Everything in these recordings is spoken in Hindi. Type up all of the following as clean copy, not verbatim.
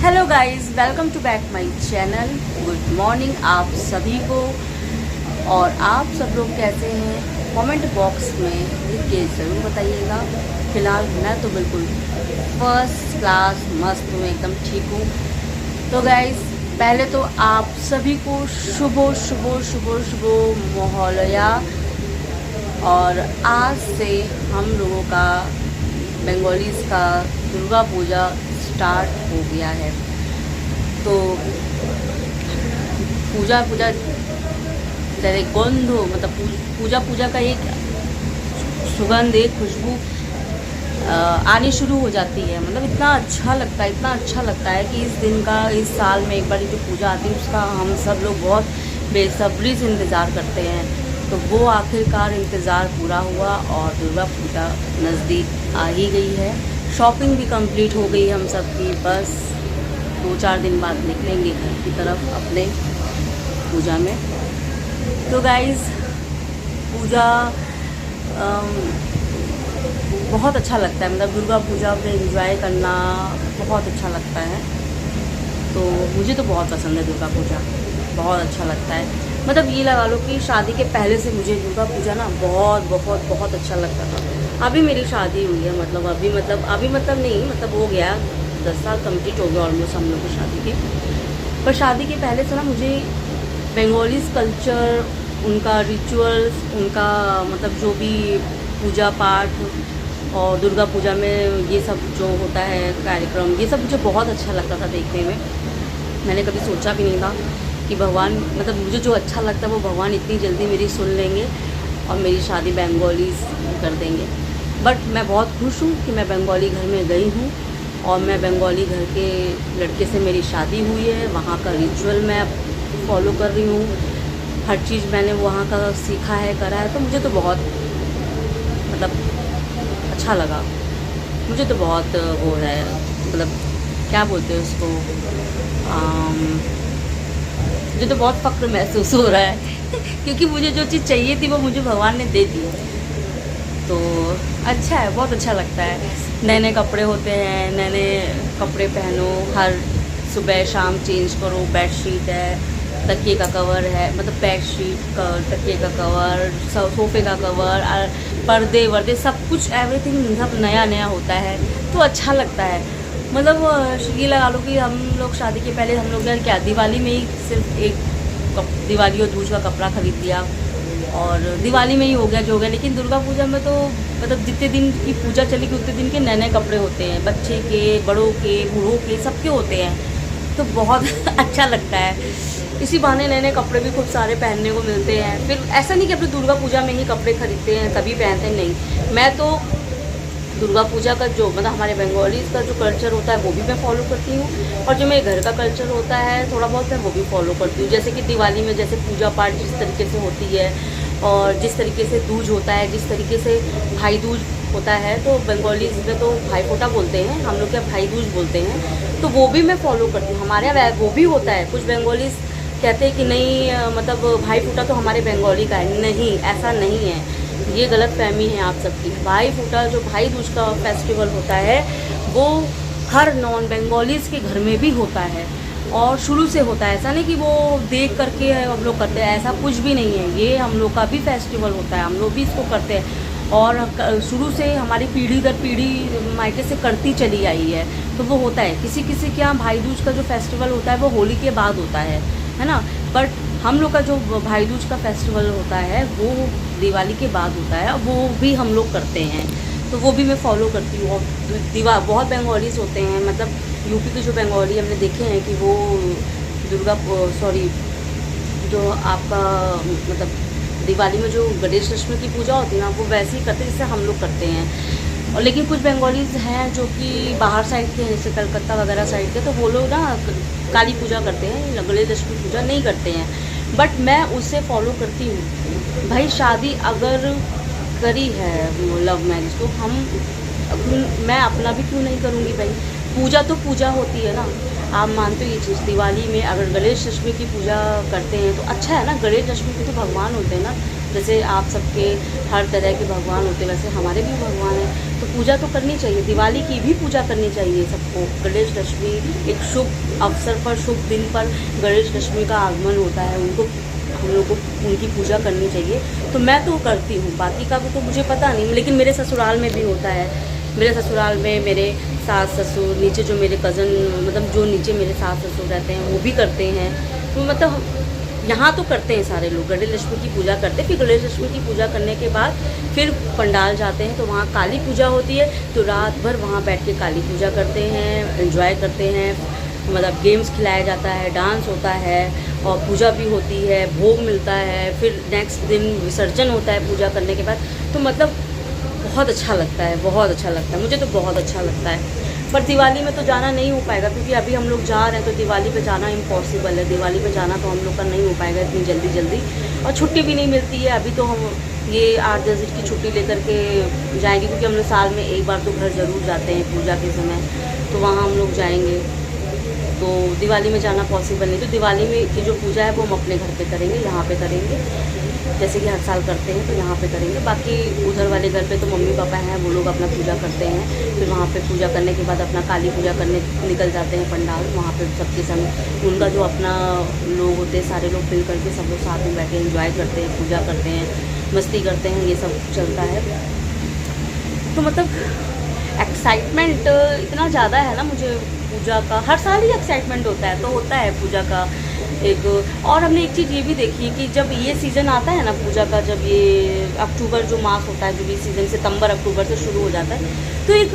Hello guys, welcome to back my channel. Good morning आप सभी को। और आप सब लोग कैसे हैं कमेंट बॉक्स में लिख के ज़रूर बताइएगा। फ़िलहाल मैं तो बिल्कुल फर्स्ट क्लास मस्त हूँ, एकदम ठीक हूँ। तो गाइस, पहले तो आप सभी को शुभ शुभ मोहल्ला। और आज से हम लोगों का बंगालीज़ का दुर्गा पूजा स्टार्ट हो गया है। तो पूजा जैसे गंध मतलब पूजा का एक सुगंध, एक खुशबू आनी शुरू हो जाती है। मतलब इतना अच्छा लगता है कि इस दिन का, इस साल में एक बार जो पूजा आती है उसका हम सब लोग बहुत बेसब्री से इंतज़ार करते हैं। तो वो आखिरकार इंतज़ार पूरा हुआ और दुर्गा पूजा नज़दीक आ ही गई है। शॉपिंग भी कंप्लीट हो गई हम सब की। बस 2-4 दिन बाद निकलेंगे घर की तरफ अपने पूजा में। तो गाइज़, पूजा बहुत अच्छा लगता है। मतलब दुर्गा पूजा में एंजॉय करना बहुत अच्छा लगता है। तो मुझे तो बहुत पसंद है दुर्गा पूजा, बहुत अच्छा लगता है। मतलब ये लगा लो कि शादी के पहले से मुझे दुर्गा पूजा ना बहुत अच्छा लगता था। अभी मेरी शादी हुई है, अभी नहीं, मतलब हो गया 10 साल कंप्लीट हो गया ऑलमोस्ट हम लोग की शादी के। पर शादी के पहले से ना मुझे बंगालीज़ कल्चर, उनका रिचुअल्स, उनका मतलब जो भी पूजा पाठ और दुर्गा पूजा में ये सब जो होता है कार्यक्रम, ये सब मुझे बहुत अच्छा लगता था देखने में। मैंने कभी सोचा भी नहीं था कि भगवान, मतलब मुझे जो अच्छा लगता है वो भगवान इतनी जल्दी मेरी सुन लेंगे और मेरी शादी बंगालीज़ कर देंगे। बट मैं बहुत खुश हूँ कि मैं बंगाली घर में गई हूँ और मैं बंगाली घर के लड़के से मेरी शादी हुई है। वहाँ का रिचुअल मैं फॉलो कर रही हूँ, हर चीज़ मैंने वहाँ का सीखा है, करा है। तो मुझे तो बहुत मतलब अच्छा लगा। मुझे तो बहुत वो है, मतलब क्या बोलते हैं उसको, मुझे तो बहुत फ़क्र महसूस हो रहा है क्योंकि मुझे जो चीज़ चाहिए थी वो मुझे भगवान ने दे दी। तो अच्छा है, बहुत अच्छा लगता है। नए नए कपड़े होते हैं, नए नए कपड़े पहनो, हर सुबह शाम चेंज करो। बेडशीट है, तकिए का कवर है, मतलब बेडशीट का, तकिए का कवर, सोफ़े का कवर, पर्दे वर्दे, सब कुछ एवरीथिंग सब नया नया होता है। तो अच्छा लगता है। मतलब ये लगा लो कि हम लोग शादी के पहले हम लोग ने क्या, दिवाली में ही सिर्फ एक दिवाली और दूज का कपड़ा खरीद लिया और दिवाली में ही हो गया जो हो गया। लेकिन दुर्गा पूजा में तो मतलब जितने दिन की पूजा चलेगी उतने दिन के नए नए कपड़े होते हैं, बच्चे के, बड़ों के, बूढ़ों के, सबके होते हैं। तो बहुत अच्छा लगता है। इसी बहाने नए नए कपड़े भी खूब सारे पहनने को मिलते हैं। फिर ऐसा नहीं कि अपने दुर्गा पूजा में ही कपड़े खरीदते हैं तभी पहनते हैं, नहीं। मैं तो दुर्गा पूजा का जो मतलब हमारे बंगालीज़ का जो कल्चर होता है वो भी मैं फॉलो करती हूँ और जो मेरे घर का कल्चर होता है थोड़ा बहुत मैं वो भी फॉलो करती हूँ। जैसे कि दिवाली में जैसे पूजा पाठ जिस तरीके से होती है और जिस तरीके से दूज होता है, जिस तरीके से भाई दूज होता है, तो बंगालीज़ में तो भाई फोटा बोलते हैं, हम लोग क्या भाई दूज बोलते हैं। तो वो भी मैं फॉलो करती हूँ। हमारे यहाँ वो भी होता है। कुछ बंगालीज़ कहते हैं कि नहीं, मतलब भाई फूटा तो हमारे बंगाली का है। नहीं, ऐसा नहीं है, ये गलत फहमी है आप सबकी। भाई फूटा जो भाई दूज का फेस्टिवल होता है वो हर नॉन बंगालीज़ के घर में भी होता है और शुरू से होता है। ऐसा नहीं कि वो देख करके हम लोग करते हैं, ऐसा कुछ भी नहीं है। ये हम लोग का भी फेस्टिवल होता है, हम लोग भी इसको करते हैं और शुरू से हमारी पीढ़ी दर पीढ़ी मायके से करती चली आई है। तो वो होता है। किसी किसी के यहाँ भाई दूज का जो फेस्टिवल होता है वो होली के बाद होता है ना। बट हम लोग का जो भाई दूज का फेस्टिवल होता है वो दिवाली के बाद होता है, वो भी हम लोग करते हैं। तो वो भी मैं फॉलो करती हूँ। और बहुत बंगालीज़ होते हैं, मतलब यूपी के जो बंगाली हमने देखे हैं कि वो जो आपका मतलब दिवाली में जो गणेश लक्ष्मी की पूजा होती है ना, वो वैसे ही करते हैं जैसे हम लोग करते हैं। और लेकिन कुछ बंगालीज़ हैं जो कि बाहर साइड के हैं, जैसे कलकत्ता वगैरह साइड के, तो वो लोग ना काली पूजा करते हैं, गणेश लक्ष्मी पूजा नहीं करते हैं। बट मैं उससे फॉलो करती हूँ। भाई शादी अगर करी है लव मैरिज, तो मैं अपना भी क्यों नहीं करूँगी भाई। पूजा तो पूजा होती है ना। आप मानते हो ये चीज़, दिवाली में अगर गणेश लक्ष्मी की पूजा करते हैं तो अच्छा है ना। गणेश लक्ष्मी के तो भगवान होते हैं ना, जैसे आप सबके हर तरह के भगवान होते हैं वैसे हमारे भी भगवान हैं, तो पूजा तो करनी चाहिए। दिवाली की भी पूजा करनी चाहिए सबको। गणेश दशमी एक शुभ अवसर पर, शुभ दिन पर गणेश दशमी का आगमन होता है, उनको हम लोग को उनकी पूजा करनी चाहिए। तो मैं तो करती हूँ, बाकी का तो मुझे पता नहीं, लेकिन मेरे ससुराल में भी होता है। मेरे ससुराल में मेरे सास ससुर, नीचे जो मेरे कज़न, मतलब जो नीचे मेरे सास ससुर रहते हैं वो भी करते हैं। तो मतलब यहाँ तो करते हैं सारे लोग, गणेश लक्ष्मी की पूजा करते हैं। फिर गणेश लक्ष्मी की पूजा करने के बाद फिर पंडाल जाते हैं, तो वहाँ काली पूजा होती है। तो रात भर वहाँ बैठ के काली पूजा करते हैं, एंजॉय करते हैं। मतलब गेम्स खिलाया जाता है, डांस होता है और पूजा भी होती है, भोग मिलता है। फिर नेक्स्ट दिन विसर्जन होता है पूजा करने के बाद। तो मतलब बहुत अच्छा लगता है, बहुत अच्छा लगता है, मुझे तो बहुत अच्छा लगता है। पर दिवाली में तो जाना नहीं हो पाएगा, क्योंकि अभी हम लोग जा रहे हैं, तो दिवाली पे जाना इम्पॉसिबल है। दिवाली पे जाना तो हम लोग का नहीं हो पाएगा इतनी जल्दी, और छुट्टी भी नहीं मिलती है। अभी तो हम ये 8-10 दिन की छुट्टी लेकर के जाएंगे, क्योंकि हम लोग साल में एक बार तो घर ज़रूर जाते हैं पूजा के समय, तो वहाँ हम लोग जाएंगे। तो दिवाली में जाना पॉसिबल नहीं। तो दिवाली में की जो पूजा है वो हम अपने घर पे करेंगे, यहाँ पे करेंगे, जैसे कि हर साल करते हैं, तो यहाँ पे करेंगे। बाकी उधर वाले घर पे तो मम्मी पापा हैं, वो लोग अपना पूजा करते हैं। फिर वहाँ पे पूजा करने के बाद अपना काली पूजा करने निकल जाते हैं पंडाल। वहाँ पे सबके संग उनका जो अपना लोग होते हैं, सारे लोग मिल करके सब लोग साथ में बैठे एंजॉय करते हैं, पूजा करते हैं, मस्ती करते हैं, ये सब चलता है। तो मतलब एक्साइटमेंट इतना ज़्यादा है ना मुझे पूजा का। हर साल ही एक्साइटमेंट होता है, तो होता है पूजा का एक। और हमने एक चीज़ ये भी देखी है कि जब ये सीज़न आता है ना पूजा का, जब ये अक्टूबर जो मास होता है, जो ये सीज़न सितंबर अक्टूबर से शुरू हो जाता है, तो एक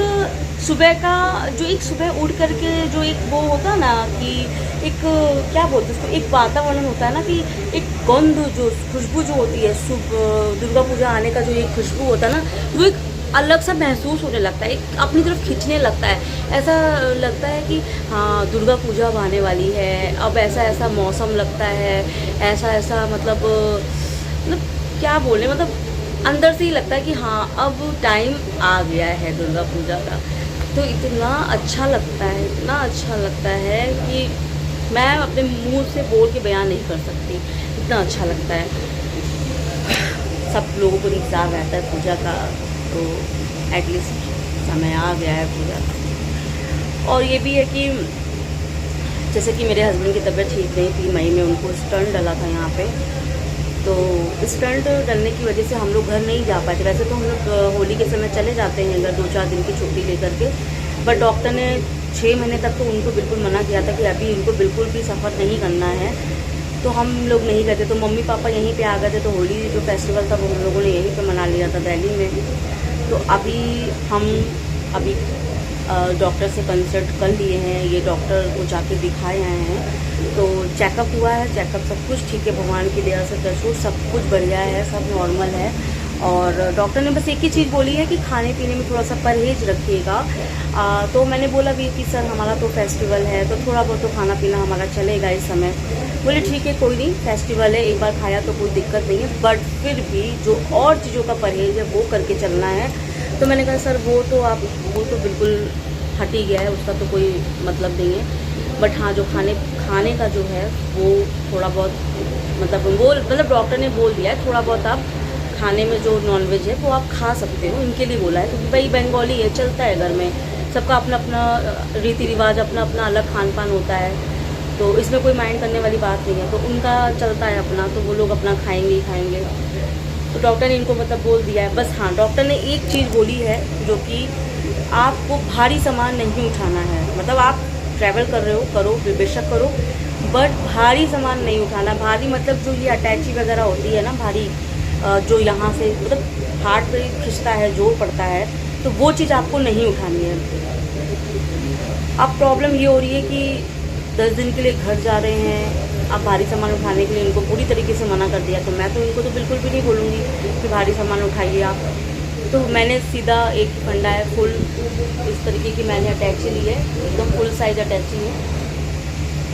सुबह का जो एक सुबह उठ करके जो एक वो होता है ना कि एक क्या बोलते हैं उसको, एक वातावरण होता है ना कि एक गंध, जो खुशबू जो होती है, दुर्गा पूजा आने का जो एक खुशबू होता है ना, वो एक अलग सा महसूस होने लगता है, एक अपनी तरफ खींचने लगता है। ऐसा लगता है कि हाँ दुर्गा पूजा अब आने वाली है, अब ऐसा ऐसा मौसम लगता है, ऐसा ऐसा मतलब क्या बोले, मतलब अंदर से ही लगता है कि हाँ अब टाइम आ गया है दुर्गा पूजा का। तो इतना अच्छा लगता है, इतना अच्छा लगता है कि मैं अपने मुंह से बोल के बयान नहीं कर सकती, इतना अच्छा लगता है। सब लोगों को इंतज़ार रहता है पूजा का, तो एटलीस्ट समय आ गया है पूजा का। और ये भी है कि जैसे कि मेरे हस्बैंड की तबीयत ठीक नहीं थी, मई में उनको स्टंट डला था यहाँ पे, तो स्टंट डलने की वजह से हम लोग घर नहीं जा पाए थे। वैसे तो हम लोग होली के समय चले जाते हैं अगर 2-4 दिन की छुट्टी लेकर के, बट डॉक्टर ने 6 महीने तक तो उनको बिल्कुल मना किया था कि अभी इनको बिल्कुल भी सफ़र नहीं करना है। तो हम लोग नहीं गए थे, तो मम्मी पापा यहीं पे आ गए थे। तो होली जो फेस्टिवल था वो हम लोगों ने यहीं पे मना लिया था दिल्ली में। तो अभी डॉक्टर से कंसल्ट कर लिए हैं, ये डॉक्टर को जाके दिखाए आए हैं। तो चेकअप हुआ है, चेकअप सब कुछ ठीक है, भगवान की दया से दर्शो सब कुछ बढ़िया है, सब नॉर्मल है। और डॉक्टर ने बस एक ही चीज़ बोली है कि खाने पीने में थोड़ा सा परहेज़ रखिएगा। तो मैंने बोला भी कि सर हमारा तो फेस्टिवल है, तो थोड़ा बहुत तो खाना पीना हमारा चलेगा इस समय। बोले ठीक है कोई नहीं, फेस्टिवल है, एक बार खाया तो कोई दिक्कत नहीं है, बट फिर भी जो और चीज़ों का परहेज़ है वो करके चलना है। तो मैंने कहा सर वो तो बिल्कुल हट ही गया है, उसका तो कोई मतलब नहीं है, बट हाँ जो खाने का जो है वो थोड़ा बहुत मतलब डॉक्टर ने बोल दिया है थोड़ा बहुत आप खाने में जो नॉनवेज है वो आप खा सकते हो, इनके लिए बोला है। क्योंकि भाई बंगाली है, चलता है घर में, सबका अपना अपना रीति रिवाज, अपना अपना अलग खान पान होता है, तो इसमें कोई माइंड करने वाली बात नहीं है। तो उनका चलता है अपना, तो वो लोग अपना खाएंगे ही खाएंगे। तो डॉक्टर ने इनको मतलब बोल दिया है। बस हाँ डॉक्टर ने एक चीज़ बोली है जो कि आपको भारी सामान नहीं उठाना है। मतलब आप ट्रैवल कर रहे हो, करो बेशक करो, बट भारी सामान नहीं उठाना। भारी मतलब जो ये अटैची वगैरह होती है ना, भारी जो यहाँ से मतलब हार्ट पे खिंचता है, जोर पड़ता है, तो वो चीज़ आपको नहीं उठानी है। अब प्रॉब्लम ये हो रही है कि 10 दिन के लिए घर जा रहे हैं, आप भारी सामान उठाने के लिए इनको पूरी तरीके से मना कर दिया। तो मैं तो इनको तो बिल्कुल भी नहीं बोलूँगी कि भारी सामान उठाइए आप। तो मैंने सीधा एक फंडा है फुल इस तरीके की मैंने अटैची ली है, एकदम फुल साइज अटैची है।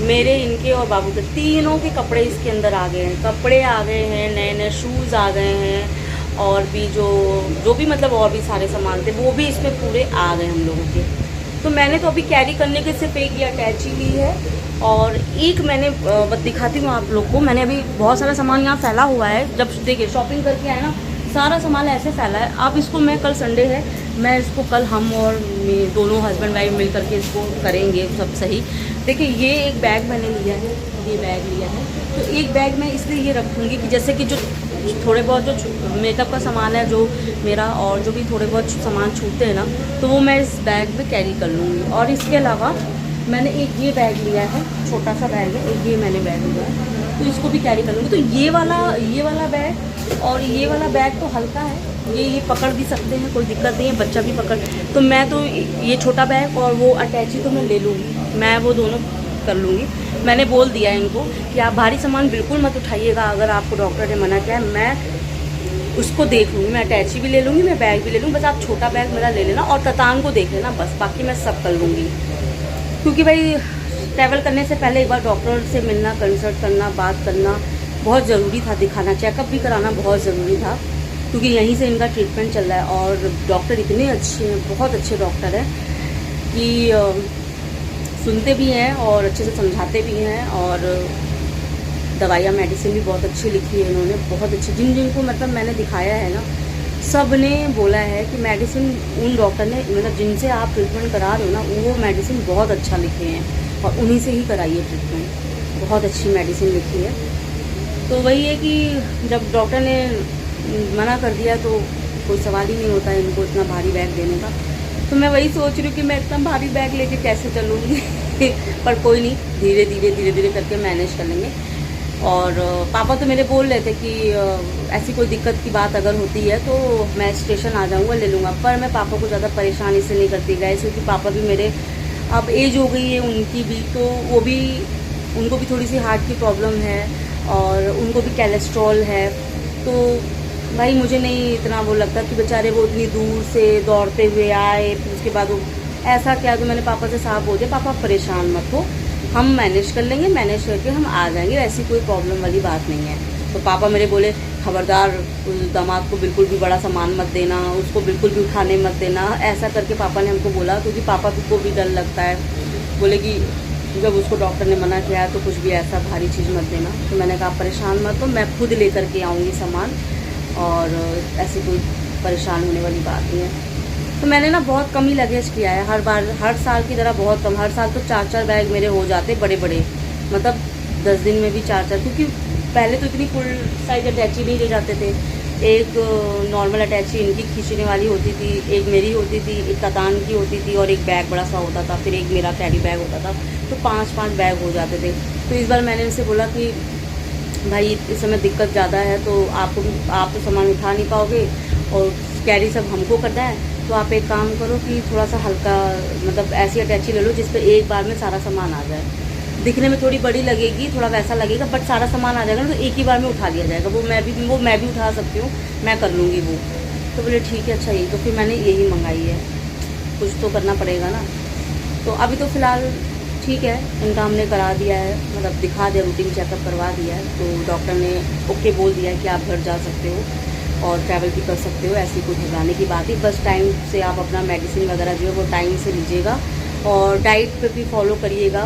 मेरे, इनके और बाबू के तीनों के कपड़े इसके अंदर आ गए हैं, कपड़े आ गए हैं, नए नए शूज़ आ गए हैं, और भी जो भी मतलब और भी सारे सामान थे वो भी इसमें पूरे आ गए हम लोगों के। तो मैंने तो अभी कैरी करने के सिर्फ एक ये अटैची ली है और एक मैंने बस दिखाती हूँ आप लोग को, मैंने अभी बहुत सारा सामान यहाँ फैला हुआ है। जब देखिए शॉपिंग करके आए ना, सारा सामान ऐसे फैला है। अब इसको मैं कल संडे है, मैं इसको कल हम और दोनों हस्बैंड वाइफ मिल करके इसको करेंगे सब सही। देखिए ये एक बैग मैंने लिया है, ये बैग लिया है, तो एक बैग मैं इसलिए ये रखूँगी कि जैसे कि जो थोड़े बहुत जो मेकअप का सामान है जो मेरा, और जो भी थोड़े बहुत सामान छूटते हैं ना, तो वो मैं इस बैग में कैरी कर लूँगी। और इसके अलावा मैंने एक ये बैग लिया है, छोटा सा बैग है, एक ये मैंने बैग लिया है, तो इसको भी कैरी कर लूँगी। तो ये वाला बैग और ये वाला बैग तो हल्का है, ये पकड़ भी सकते हैं, कोई दिक्कत नहीं है, बच्चा भी पकड़। तो मैं तो ये छोटा बैग और वो अटैची तो मैं ले लूँगी, मैं वो दोनों कर लूँगी। मैंने बोल दिया है इनको कि आप भारी सामान बिल्कुल मत उठाइएगा, अगर आपको डॉक्टर ने मना किया है, मैं उसको देख लूँगी, मैं अटैची भी ले लूँगी, मैं बैग भी ले लूँगी, बस आप छोटा बैग मेरा ले लेना और ततान को देख लेना, बस बाकी मैं सब कर लूँगी। क्योंकि भाई ट्रैवल करने से पहले एक बार डॉक्टर से मिलना, कंसल्ट करना, बात करना बहुत ज़रूरी था, दिखाना, चेकअप भी कराना बहुत ज़रूरी था, क्योंकि यहीं से इनका ट्रीटमेंट चल रहा है। और डॉक्टर इतने अच्छे हैं, बहुत अच्छे डॉक्टर हैं कि सुनते भी हैं और अच्छे से समझाते भी हैं, और दवाइयाँ मेडिसिन भी बहुत अच्छी लिखी है इन्होंने, बहुत अच्छी। जिनको मतलब मैंने दिखाया है ना, सब ने बोला है कि मेडिसिन उन डॉक्टर ने, मतलब जिनसे आप ट्रीटमेंट करा रहे हो ना, वो मेडिसिन बहुत अच्छा लिखे हैं और उन्हीं से ही कराइए ट्रीटमेंट, बहुत अच्छी मेडिसिन लिखी है। तो वही है कि जब डॉक्टर ने मना कर दिया तो कोई सवाल ही नहीं होता है इनको इतना भारी बैग देने का। तो मैं वही सोच रही हूँ कि मैं इतना भारी बैग लेके कैसे चलूँगी पर कोई नहीं, धीरे धीरे करके मैनेज कर लेंगे। और पापा तो मेरे बोल रहे थे कि ऐसी कोई दिक्कत की बात अगर होती है तो मैं स्टेशन आ जाऊँगा, ले लूँगा, पर मैं पापा को ज़्यादा परेशान इससे नहीं करती गाइस, क्योंकि पापा भी मेरे अब एज हो गई है उनकी भी, तो वो भी, उनको भी थोड़ी सी हार्ट की प्रॉब्लम है और उनको भी कोलेस्ट्रॉल है। तो भाई मुझे नहीं इतना वो लगता कि बेचारे वो इतनी दूर से दौड़ते हुए आए, फिर उसके बाद वो ऐसा क्या। तो मैंने पापा से साफ बोल दिया, पापा परेशान मत हो, हम मैनेज कर लेंगे, मैनेज करके हम आ जाएंगे, ऐसी कोई प्रॉब्लम वाली बात नहीं है। तो पापा मेरे बोले खबरदार उस दामाद को बिल्कुल भी बड़ा सामान मत देना, उसको बिल्कुल भी उठाने मत देना, ऐसा करके पापा ने हमको बोला, क्योंकि पापा को भी डर लगता है। बोले कि जब उसको डॉक्टर ने मना किया तो कुछ भी ऐसा भारी चीज़ मत देना। तो मैंने कहा परेशान मत हो, मैं खुद लेकर के आऊँगी सामान, और ऐसी कोई परेशान होने वाली बात नहीं है। तो मैंने ना बहुत कम ही लगेज किया है, हर साल की तरह बहुत कम। हर साल तो 4-4 बैग मेरे हो जाते बड़े बड़े, मतलब 10 दिन में भी 4-4, क्योंकि पहले तो इतनी फुल साइज अटैची नहीं ले जाते थे। एक नॉर्मल अटैची इनकी खींचने वाली होती थी, एक मेरी होती थी, एक ततान की होती थी, और एक बैग बड़ा सा होता था, फिर एक मेरा कैरी बैग होता था, तो 5-5 बैग हो जाते थे। तो इस बार मैंने उनसे बोला कि भाई इस समय दिक्कत ज़्यादा है, तो आप तो सामान उठा नहीं पाओगे और कैरी सब हमको करना है, तो आप एक काम करो कि थोड़ा सा हल्का, मतलब ऐसी अटैची ले लो जिस पे एक बार में सारा सामान आ जाए। दिखने में थोड़ी बड़ी लगेगी, थोड़ा वैसा लगेगा, बट सारा सामान आ जाएगा ना, तो एक ही बार में उठा लिया जाएगा। वो मैं भी उठा सकती हूँ, मैं कर लूँगी वो। तो बोले ठीक है, अच्छा, ये तो फिर मैंने यही मंगाई है, कुछ तो करना पड़ेगा ना। तो अभी तो फ़िलहाल ठीक है, इनका हमने करा दिया है, मतलब दिखा दिया, रूटीन चेकअप करवा दिया है, तो डॉक्टर ने ओके बोल दिया है कि आप घर जा सकते हो और ट्रैवल भी कर सकते हो, ऐसी कोई घबराने की बात ही। बस टाइम से आप अपना मेडिसिन वगैरह जो है वो टाइम से लीजिएगा, और डाइट पे भी फॉलो करिएगा,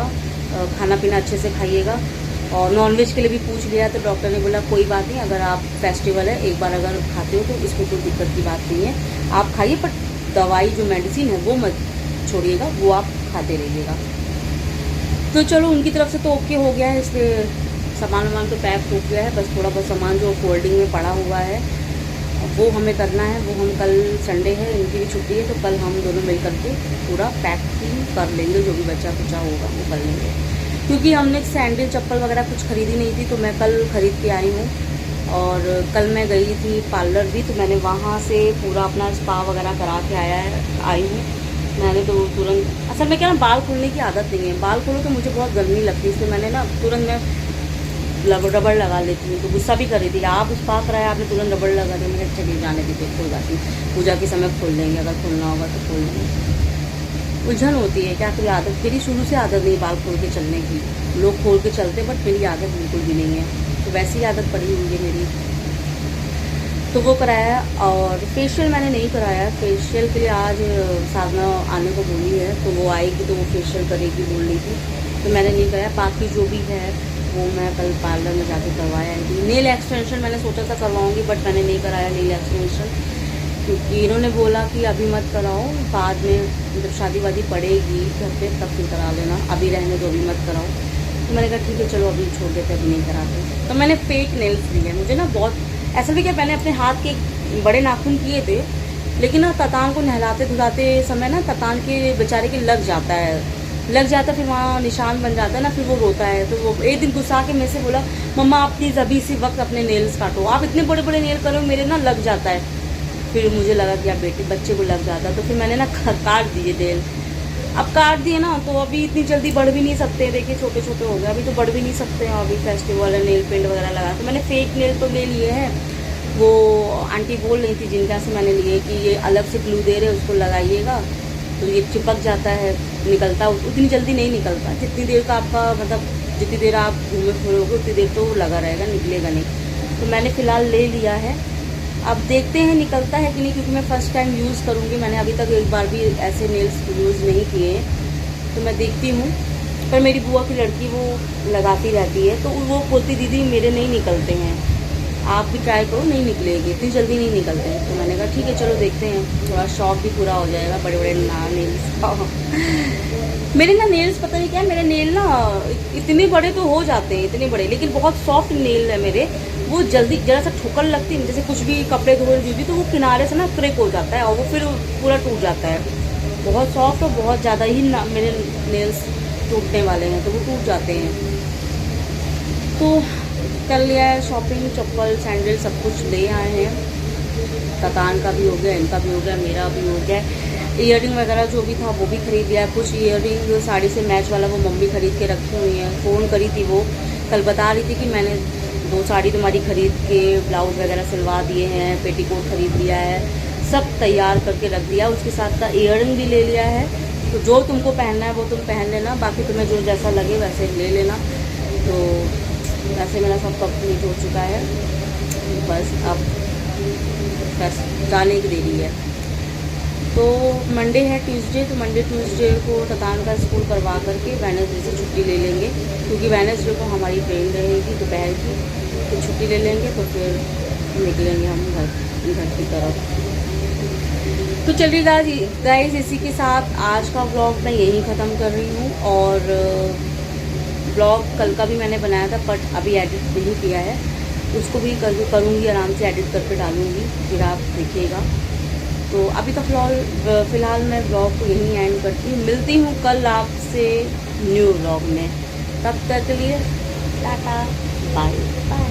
खाना पीना अच्छे से खाइएगा। और नॉनवेज के लिए भी पूछ लिया तो डॉक्टर ने बोला कोई बात नहीं, अगर आप फेस्टिवल है एक बार अगर खाते हो तो इसमें कोई दिक्कत की बात नहीं है, आप खाइए, पर दवाई जो मेडिसिन है वो मत छोड़िएगा, वो आप खाते रहिएगा। तो चलो उनकी तरफ से तो ओके हो गया है, इसलिए सामान वामान तो पैक हो गया है, बस थोड़ा बहुत सामान जो फोल्डिंग में पड़ा हुआ है वो हमें करना है। वो हम कल संडे है, इनकी भी छुट्टी है, तो कल हम दोनों मिल करके पूरा पैकिंग कर लेंगे, जो भी बचा कुचा होगा वो कर लेंगे। क्योंकि हमने सैंडल चप्पल वगैरह कुछ खरीदी नहीं थी, तो मैं कल ख़रीद के आई हूँ। और कल मैं गई थी पार्लर भी, तो मैंने वहाँ से पूरा अपना स्पा वगैरह करा के आई हूँ। मैंने तो तुरंत, असल में क्या ना, बाल खोलने की आदत नहीं है, बाल खोलो तो मुझे बहुत गर्मी लगती है, इसलिए मैंने ना तुरंत मैं रबड़ लगा लेती हूँ। तो गुस्सा भी कर रही थी, आप स्पा कराया आपने तुरंत रबड़ लगा दी। मैंने चलिए जाने दीजिए, कोई बात नहीं, पूजा के समय खोल लेंगे, अगर खोलना होगा तो खोल लेंगे। उलझन होती है क्या, कोई आदत, मेरी शुरू से आदत नहीं बाल खोल के चलने की, लोग खोल के चलते, बट मेरी आदत बिल्कुल भी नहीं है, तो वैसी आदत पड़ी हुई है मेरी। तो वो कराया, और फेशियल मैंने नहीं कराया। फेशियल के लिए आज साधना आने को बोली है, तो वो आएगी तो वो फेशियल करेगी बोल रही थी। तो मैंने नहीं कराया। बाकी जो भी है वो मैं कल पार्लर में जाके करवाया है। नेल एक्सटेंशन मैंने सोचा था करवाऊँगी, बट मैंने नहीं कराया नेल एक्सटेंशन, क्योंकि इन्होंने बोला कि अभी मत कराओ, बाद में जब शादी वादी पड़ेगी घर पे तब फिर करा लेना, अभी रहने दो, अभी मत कराओ। तो मैंने कहा ठीक है चलो अभी छोड़ देते, अभी नहीं कराते। तो मैंने फेक नेल्स लिए। मुझे ना बहुत ऐसा भी क्या, मैंने अपने हाथ के बड़े नाखून किए थे, लेकिन ना ततान को नहलाते धुलाते समय ना ततान के बेचारे के लग जाता है, फिर वहाँ निशान बन जाता है ना, फिर वो रोता है। तो वो एक दिन गुस्सा के मेरे से बोला, मम्मा आप प्लीज़ अभी इसी वक्त अपने नेल्स काटो, आप इतने बड़े बड़े नेल करो, मेरे ना लग जाता है। फिर मुझे लगा कि आप बच्चे को लग जाता है, तो फिर मैंने ना काट दिए नेल। अब काट दिए ना, तो अभी इतनी जल्दी बढ़ भी नहीं सकते, देखिए छोटे छोटे हो गए, अभी तो बढ़ भी नहीं सकते हैं। अभी फेस्टिवल है, नेल पेंट वगैरह लगा, तो मैंने फेक नेल तो ले लिए हैं। वो आंटी बोल रही थी जिनका से मैंने लिए कि ये अलग से ग्लू दे रहे, उसको लगाइएगा तो ये चिपक जाता है, निकलता उतनी जल्दी नहीं निकलता। जितनी देर का आपका मतलब जितनी देर आप घूमे फिरोगे उतनी देर तो लगा रहेगा, निकलेगा नहीं। तो मैंने फ़िलहाल ले लिया है, अब देखते हैं निकलता है कि नहीं, क्योंकि मैं फ़र्स्ट टाइम यूज़ करूँगी। मैंने अभी तक एक बार भी ऐसे नेल्स यूज़ नहीं किए हैं, तो मैं देखती हूँ। पर मेरी बुआ की लड़की वो लगाती रहती है, तो वो बोलती दीदी मेरे नहीं निकलते हैं, आप भी ट्राई करो, नहीं निकलेगी, इतनी जल्दी नहीं निकलते हैं। तो मैंने कहा ठीक है चलो देखते हैं, थोड़ा शौक भी पूरा हो जाएगा, बड़े बड़े नेल्स। मेरे ना नेल्स पता नहीं क्या, मेरे नेल ना इतने बड़े तो हो जाते हैं, इतने बड़े, लेकिन बहुत सॉफ्ट नेल है मेरे। वो जल्दी जरा सा ठोकर लगती है, जैसे कुछ भी कपड़े धो रही तो वो किनारे से ना क्रैक हो जाता है और वो फिर पूरा टूट जाता है। बहुत सॉफ्ट और बहुत ज़्यादा ही ना मेरे नेल्स टूटने वाले हैं, तो वो टूट जाते हैं। तो कर लिया है शॉपिंग, चप्पल सैंडल सब कुछ ले आए हैं। ततान का भी हो गया, इनका भी हो गया, मेरा भी हो गया। ईयरिंग वगैरह जो भी था वो भी खरीद लिया। कुछ ईयरिंग साड़ी से मैच वाला वो मम्मी खरीद के रखी हुई है। फ़ोन करी थी, वो कल बता रही थी कि मैंने 2 साड़ी तुम्हारी खरीद के ब्लाउज़ वगैरह सिलवा दिए हैं, पेटीकोट खरीद लिया है, सब तैयार करके रख दिया। उसके साथ का ईयरिंग भी ले लिया है। तो जो तुमको पहनना है वो तुम पहन लेना, बाकी तुम्हें जो जैसा लगे वैसे ले लेना। तो वैसे मेरा सब कंप्लीट हो चुका है, बस अब बस जाने की देरी है। तो मंडे है, ट्यूसडे, तो मंडे ट्यूसडे को ततान का स्कूल करवा करके वेडनेसडे से छुट्टी ले लेंगे, क्योंकि वेडनेसडे को हमारी ट्रेन रहेगी दोपहर की, तो छुट्टी ले लेंगे तो फिर निकलेंगे हम घर की तरफ। तो चलिए गाइस, इसी के साथ आज का व्लॉग मैं यहीं ख़त्म कर रही हूँ। और ब्लॉग कल का भी मैंने बनाया था, बट अभी एडिट नहीं किया है, उसको भी करूँगी, आराम से एडिट करके डालूँगी, फिर आप देखिएगा। तो अभी तो फ़िलहाल मैं ब्लॉग को यहीं एंड करती हूँ। मिलती हूँ कल आपसे न्यू ब्लॉग में, तब तक के लिए टाटा बाय बाय।